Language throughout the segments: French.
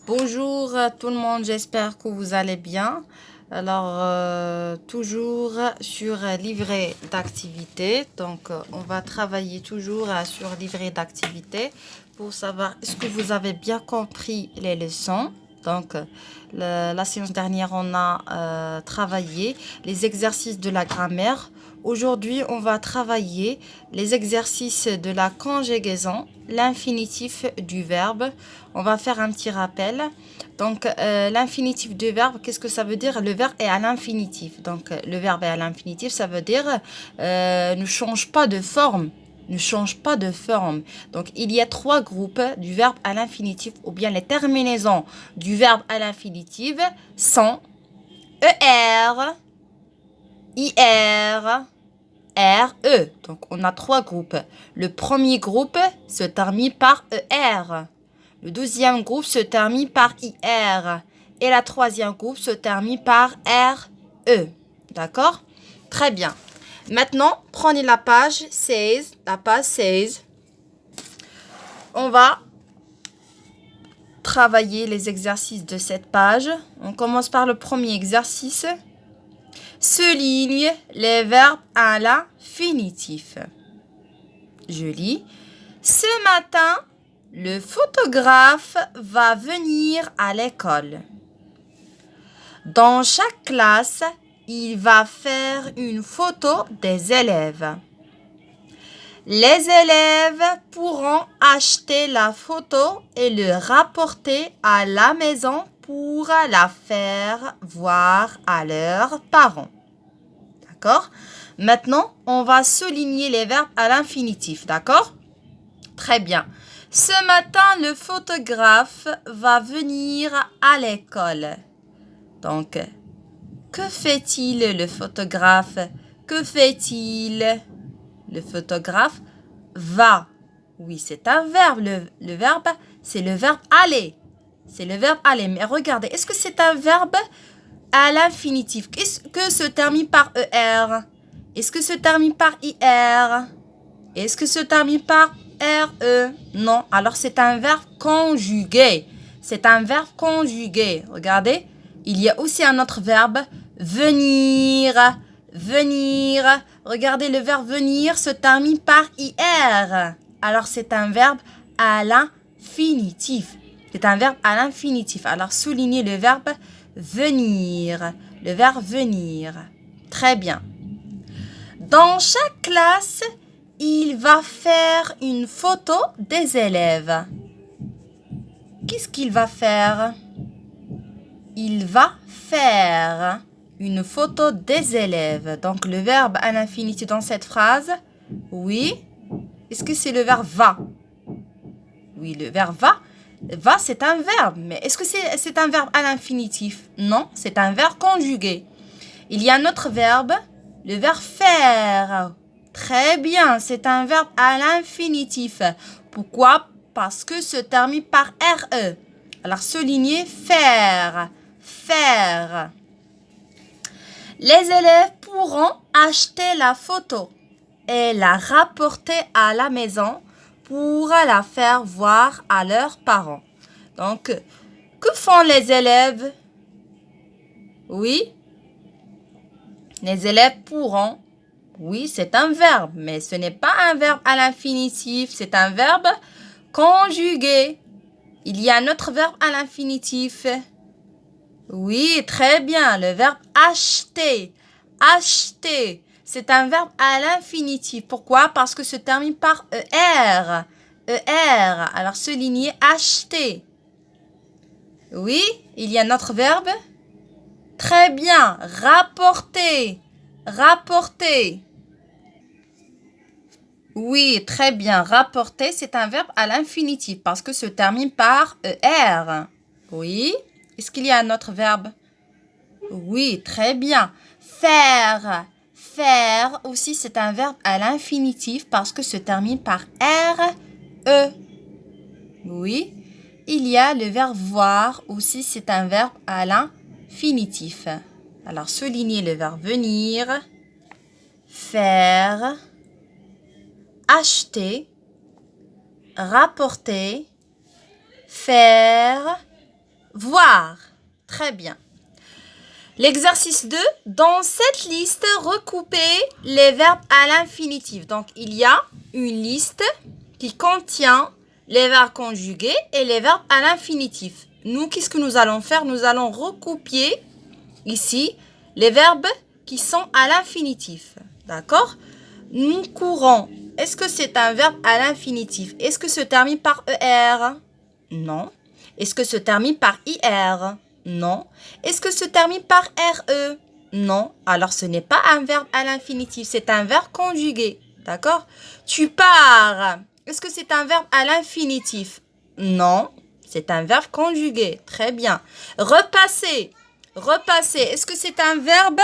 Bonjour tout le monde, j'espère que vous allez bien. Alors, toujours sur livret d'activité. Donc, on va travailler toujours sur livret d'activité pour savoir est-ce que vous avez bien compris les leçons. Donc, la séance dernière, on a travaillé les exercices de la grammaire. Aujourd'hui, on va travailler les exercices de la conjugaison, l'infinitif du verbe. On va faire un petit rappel. Donc, l'infinitif du verbe, qu'est-ce que ça veut dire? Le verbe est à l'infinitif. Donc, le verbe est à l'infinitif, ça veut dire ne change pas de forme. Ne change pas de forme. Donc, il y a trois groupes du verbe à l'infinitif ou bien les terminaisons du verbe à l'infinitif sont ER, IR, RE. Donc, on a trois groupes. Le premier groupe se termine par ER. Le deuxième groupe se termine par IR. Et la troisième groupe se termine par RE. D'accord? Très bien. Maintenant, prenez la page 16. La page 16. On va travailler les exercices de cette page. On commence par le premier exercice. Souligne les verbes à l'infinitif. Je lis. Ce matin, le photographe va venir à l'école. Dans chaque classe, il va faire une photo des élèves. Les élèves pourront acheter la photo et le rapporter à la maison pour la faire voir à leurs parents. D'accord? Maintenant, on va souligner les verbes à l'infinitif. D'accord? Très bien. Ce matin, le photographe va venir à l'école. Donc, que fait-il le photographe? Que fait-il? Le photographe va. Oui, c'est un verbe. Le verbe, c'est le verbe aller. C'est le verbe aller. Mais regardez, est-ce que c'est un verbe à l'infinitif? Est-ce que se termine par ER? Est-ce que se termine par IR? Est-ce que se termine par RE? Non. Alors, c'est un verbe conjugué. C'est un verbe conjugué. Regardez. Il y a aussi un autre verbe. Venir. Venir. Regardez, le verbe venir se termine par IR. Alors, c'est un verbe à l'infinitif. C'est un verbe à l'infinitif. Alors, soulignez le verbe venir. Le verbe venir. Très bien. Dans chaque classe, il va faire une photo des élèves. Qu'est-ce qu'il va faire? Il va faire une photo des élèves. Donc, le verbe à l'infinitif dans cette phrase, oui. Est-ce que c'est le verbe va? Oui, le verbe va. Va, c'est un verbe. Mais est-ce que c'est un verbe à l'infinitif? Non, c'est un verbe conjugué. Il y a un autre verbe, le verbe faire. Très bien, c'est un verbe à l'infinitif. Pourquoi? Parce que se termine par RE. Alors, souligner faire. Faire. Les élèves pourront acheter la photo et la rapporter à la maison pour la faire voir à leurs parents. Donc, que font les élèves? Oui, les élèves pourront. Oui, c'est un verbe, mais ce n'est pas un verbe à l'infinitif, c'est un verbe conjugué. Il y a un autre verbe à l'infinitif. Oui, très bien, le verbe acheter. Acheter, c'est un verbe à l'infinitif. Pourquoi? Parce que se termine par ER. ER, alors souligner acheter. Oui, il y a un autre verbe. Très bien, rapporter. Rapporter. Oui, très bien. Rapporter, c'est un verbe à l'infinitif parce que se termine par ER. Oui. Est-ce qu'il y a un autre verbe? Oui, très bien. Faire. Faire aussi, c'est un verbe à l'infinitif parce que se termine par RE. Oui. Il y a le verbe voir aussi, c'est un verbe à l'infinitif. Alors, soulignez le verbe venir, faire, acheter, rapporter, faire, voir. Très bien. L'exercice 2, dans cette liste, recoupez les verbes à l'infinitif. Donc, il y a une liste qui contient les verbes conjugués et les verbes à l'infinitif. Nous, qu'est-ce que nous allons faire? Nous allons recopier ici les verbes qui sont à l'infinitif. D'accord? Nous courons. Est-ce que c'est un verbe à l'infinitif? Est-ce que se termine par ER? Non. Est-ce que se termine par IR? Non. Est-ce que se termine par RE? Non. Alors, ce n'est pas un verbe à l'infinitif, c'est un verbe conjugué. D'accord? Tu pars. Est-ce que c'est un verbe à l'infinitif? Non. C'est un verbe conjugué. Très bien. Repasser. Repasser. Est-ce que c'est un verbe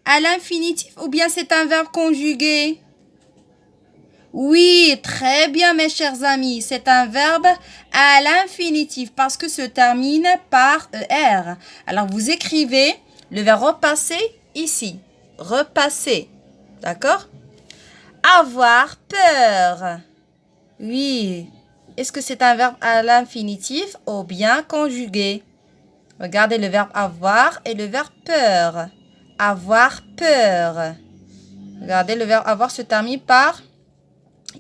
à l'infinitif ou bien c'est un verbe conjugué? Oui, très bien mes chers amis. C'est un verbe à l'infinitif parce que se termine par ER. Alors vous écrivez le verbe repasser ici. Repasser. D'accord? Avoir peur. Oui. Est-ce que c'est un verbe à l'infinitif ou bien conjugué? Regardez le verbe avoir et le verbe peur. Avoir peur. Regardez, le verbe avoir se termine par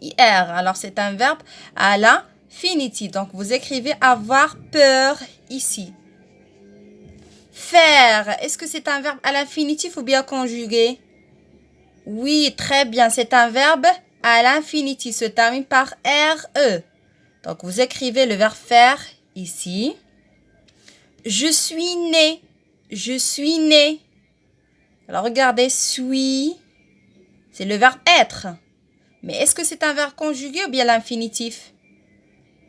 IR. Alors, c'est un verbe à l'infinitif. Donc, vous écrivez avoir peur ici. Faire. Est-ce que c'est un verbe à l'infinitif ou bien conjugué? Oui, très bien. C'est un verbe à l'infinitif. Se termine par RE. Donc, vous écrivez le verbe faire ici. Je suis né. Je suis né. Alors, regardez, suis. C'est le verbe être. Mais est-ce que c'est un verbe conjugué ou bien l'infinitif?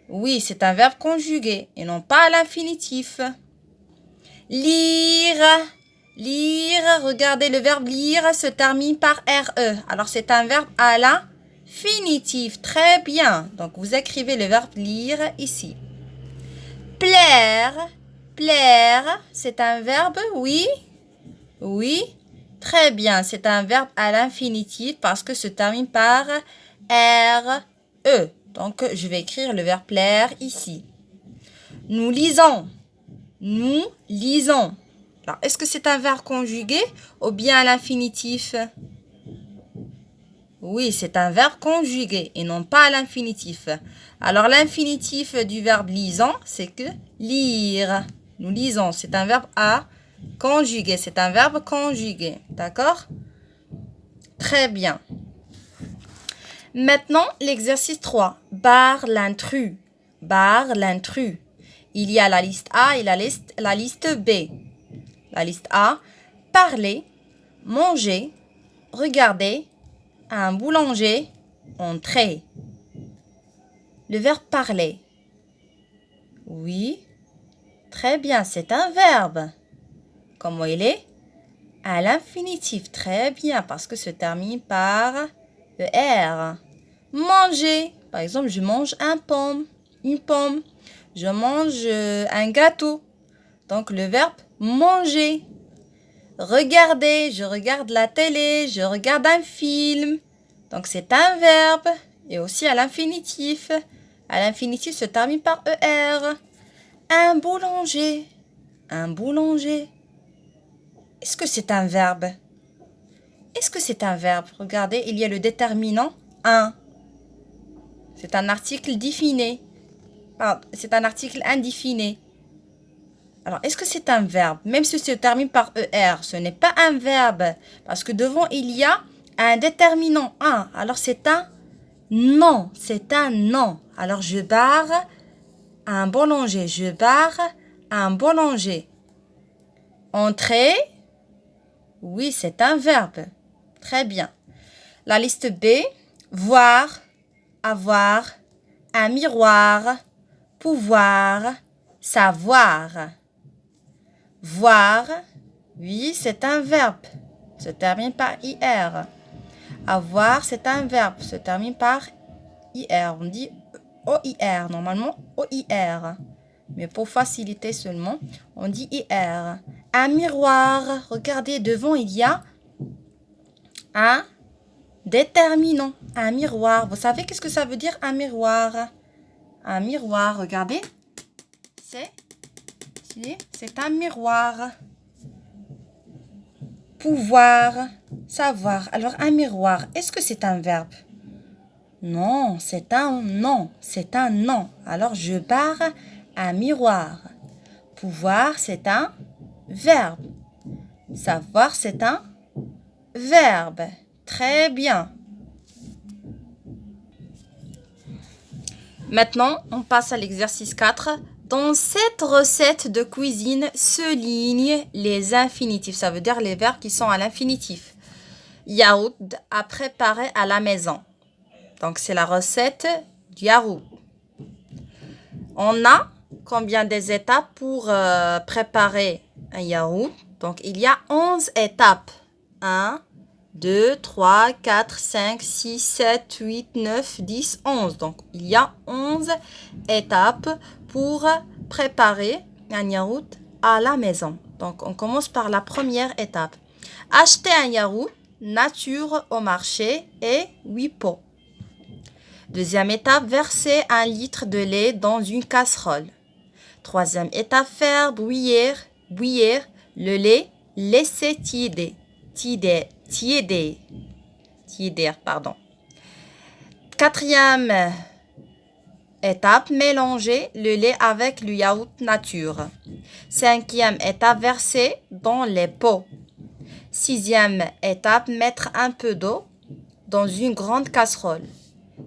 Oui, c'est un verbe conjugué et non pas l'infinitif. Lire. Lire. Regardez, le verbe lire se termine par RE. Alors, c'est un verbe à l'infinitif. Très bien. Donc, vous écrivez le verbe lire ici. Plaire. Plaire. C'est un verbe, oui. Oui. Très bien, c'est un verbe à l'infinitif parce que se termine par RE. Donc, je vais écrire le verbe plaire ici. Nous lisons. Nous lisons. Alors, est-ce que c'est un verbe conjugué ou bien à l'infinitif? Oui, c'est un verbe conjugué et non pas à l'infinitif. Alors, l'infinitif du verbe lisons, c'est que lire. Nous lisons, c'est un verbe à conjugué, c'est un verbe conjugué, d'accord? Très bien. Maintenant, l'exercice 3. Barre l'intrus. Barre l'intrus. Il y a la liste A et la liste B. La liste A, parler, manger, regarder, un boulanger, entrer. Le verbe parler. Oui, très bien, c'est un verbe. Comment il est? À l'infinitif. Très bien, parce que se termine par ER. Manger. Par exemple, je mange une pomme. Je mange un gâteau. Donc, le verbe manger. Regarder. Je regarde la télé. Je regarde un film. Donc, c'est un verbe. Et aussi à l'infinitif. À l'infinitif se termine par ER. Un boulanger. Un boulanger. Est-ce que c'est un verbe? Est-ce que c'est un verbe? Regardez, il y a le déterminant un. C'est un article défini. Pardon, c'est un article indéfini. Alors, est-ce que c'est un verbe? Même si ça se termine par ER, ce n'est pas un verbe. Parce que devant, il y a un déterminant un. Alors, c'est un non. C'est un non. Alors, je barre un boulanger. Je barre un boulanger. Entrer. Oui, c'est un verbe. Très bien. La liste B, voir, avoir, un miroir, pouvoir, savoir. Voir, oui, c'est un verbe. Se termine par IR. Avoir, c'est un verbe. Se termine par IR. On dit OIR. Normalement, OIR. Mais pour faciliter seulement, on dit IR. Un miroir. Regardez, devant, il y a un déterminant. Un miroir. Vous savez qu'est-ce que ça veut dire un miroir? Un miroir, regardez. C'est C'est un miroir. Pouvoir, savoir. Alors, un miroir, est-ce que c'est un verbe? Non, c'est un nom. C'est un nom. Alors, je pars un miroir. Pouvoir, c'est un verbe. Savoir, c'est un verbe. Très bien. Maintenant, on passe à l'exercice 4. Dans cette recette de cuisine, souligne les infinitifs. Ça veut dire les verbes qui sont à l'infinitif. Yaourt à préparer à la maison. Donc, c'est la recette du yaourt. On a combien des étapes pour préparer un yaourt? Donc, il y a 11 étapes. 1, 2, 3, 4, 5, 6, 7, 8, 9, 10, 11. Donc, il y a 11 étapes pour préparer un yaourt à la maison. Donc, on commence par la première étape. Acheter un yaourt nature au marché et 8 pots. Deuxième étape, verser 1 litre de lait dans une casserole. Troisième étape, faire bouillir le lait, laisser tiéder. Quatrième étape, mélanger le lait avec le yaourt nature. Cinquième étape, verser dans les pots. Sixième étape, mettre un peu d'eau dans une grande casserole.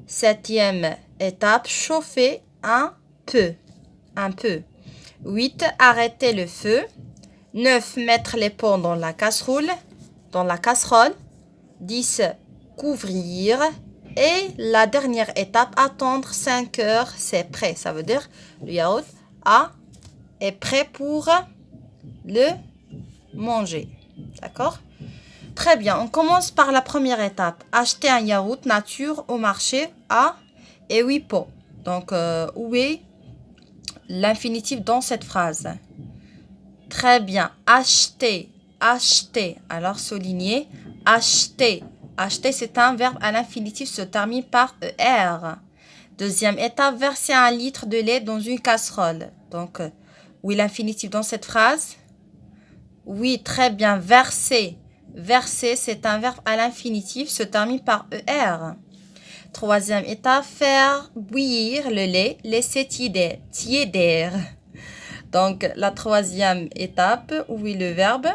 Septième étape, chauffer un peu. 8, arrêter le feu. 9, mettre les pots dans la casserole. 10, couvrir. Et la dernière étape, attendre 5 heures, c'est prêt. Ça veut dire le yaourt est prêt pour le manger. D'accord? Très bien, on commence par la première étape. Acheter un yaourt nature au marché à et 8 pots. Donc, où est l'infinitif dans cette phrase? Très bien, acheter. Alors, souligner, acheter. Acheter, c'est un verbe à l'infinitif se termine par ER. Deuxième étape, verser 1 litre de lait dans une casserole. Donc, où est l'infinitif dans cette phrase? Oui, très bien, verser. Verser, c'est un verbe à l'infinitif, se termine par ER. Troisième étape, faire bouillir le lait, laisser tiéder. Donc, la troisième étape, où est le verbe?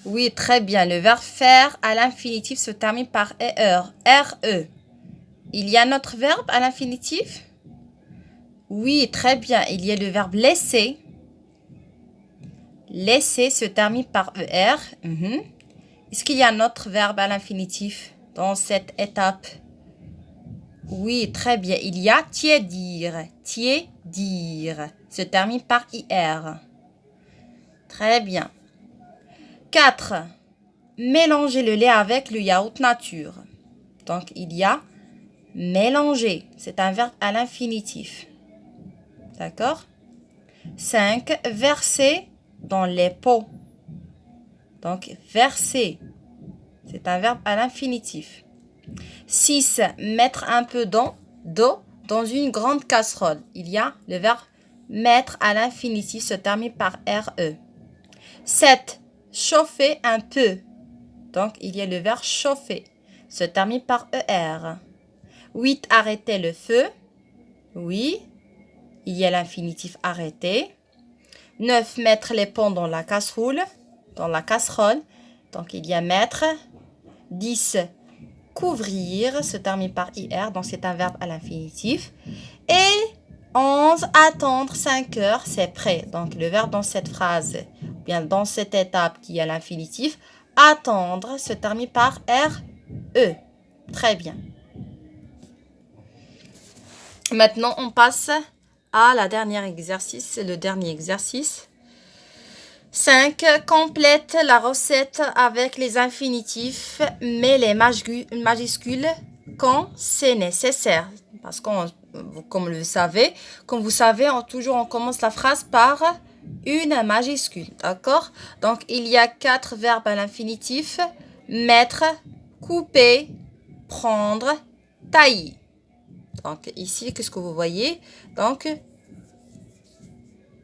Oui, très bien. Le verbe faire à l'infinitif se termine par ER. RE. Il y a un autre verbe à l'infinitif? Oui, très bien. Il y a le verbe laisser. Laisser se termine par ER. Est-ce qu'il y a un autre verbe à l'infinitif dans cette étape? Oui, très bien. Il y a tiédir. Tiédir se termine par IR. Très bien. 4. Mélanger le lait avec le yaourt nature. Donc, il y a mélanger. C'est un verbe à l'infinitif. D'accord? 5. Verser dans les pots. Donc, verser. C'est un verbe à l'infinitif. 6. Mettre un peu d'eau dans une grande casserole. Il y a le verbe mettre à l'infinitif se termine par RE. 7. Chauffer un peu. Donc, il y a le verbe chauffer. Se termine par ER. 8. Arrêter le feu. Oui. Il y a l'infinitif arrêter. 9. Mettre les pots dans la casserole. Donc, il y a mettre. 10. Couvrir. Se termine par IR. Donc, c'est un verbe à l'infinitif. Et 11. Attendre 5 heures. C'est prêt. Donc, le verbe dans cette phrase, bien dans cette étape qui est à l'infinitif, attendre se termine par RE. Très bien. Maintenant, on passe à le dernier exercice. 5. Complète la recette avec les infinitifs, mais les majuscules quand c'est nécessaire. Parce que, comme vous savez, on commence la phrase par une majuscule. D'accord? Donc, il y a 4 verbes à l'infinitif. Mettre, couper, prendre, tailler. Donc, ici, qu'est-ce que vous voyez? Donc,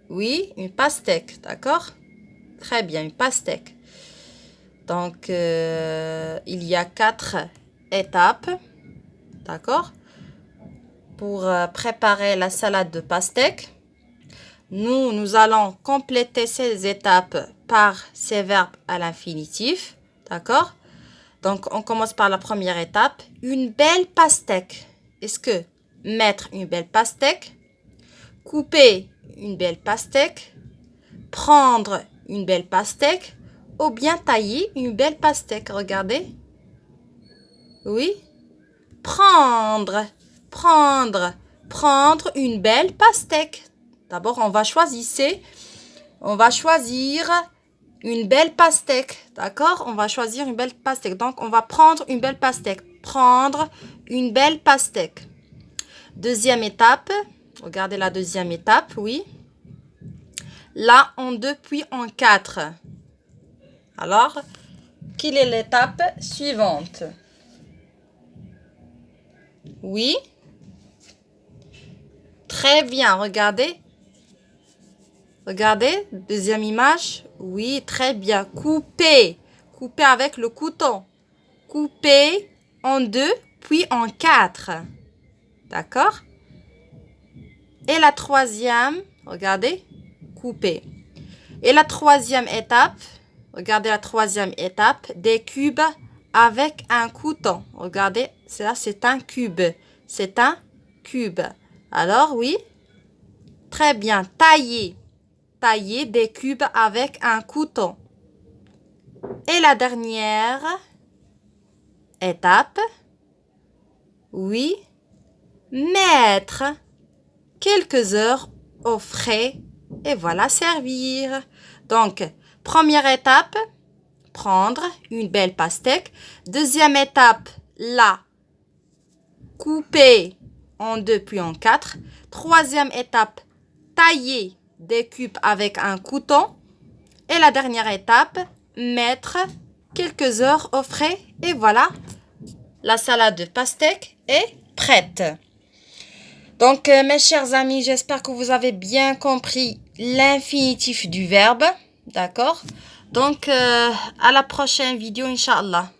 oui, une pastèque, d'accord? Très bien, une pastèque. Donc, il y a 4 étapes, d'accord? Pour préparer la salade de pastèque. Nous allons compléter ces étapes par ces verbes à l'infinitif, d'accord? Donc, on commence par la première étape. Une belle pastèque. Est-ce que mettre une belle pastèque, couper une belle pastèque, prendre une belle pastèque ou bien tailler une belle pastèque? Regardez. Oui. Prendre une belle pastèque. D'abord, on va choisir une belle pastèque. D'accord? On va choisir une belle pastèque. Donc, on va prendre une belle pastèque. Prendre une belle pastèque. Deuxième étape. Regardez la deuxième étape, oui. Là, en 2 puis en 4. Alors, quelle est l'étape suivante? Oui. Très bien, regardez. Regardez, deuxième image. Oui, très bien. Couper. Couper avec le couteau. Couper en 2, puis en 4. D'accord? Et la troisième, regardez, couper. Et la troisième étape, regardez la troisième étape, des cubes avec un couteau. Regardez, ça c'est un cube. C'est un cube. Alors, oui. Très bien. Tailler. Tailler des cubes avec un couteau. Et la dernière étape, oui, mettre quelques heures au frais et voilà, servir. Donc, première étape, prendre une belle pastèque. Deuxième étape, là, couper en 2 puis en 4. Troisième étape, tailler des cubes avec un couteau. Et la dernière étape, mettre quelques heures au frais. Et voilà, la salade de pastèque est prête. Donc, mes chers amis, j'espère que vous avez bien compris l'infinitif du verbe. D'accord? Donc, à la prochaine vidéo, Inch'Allah.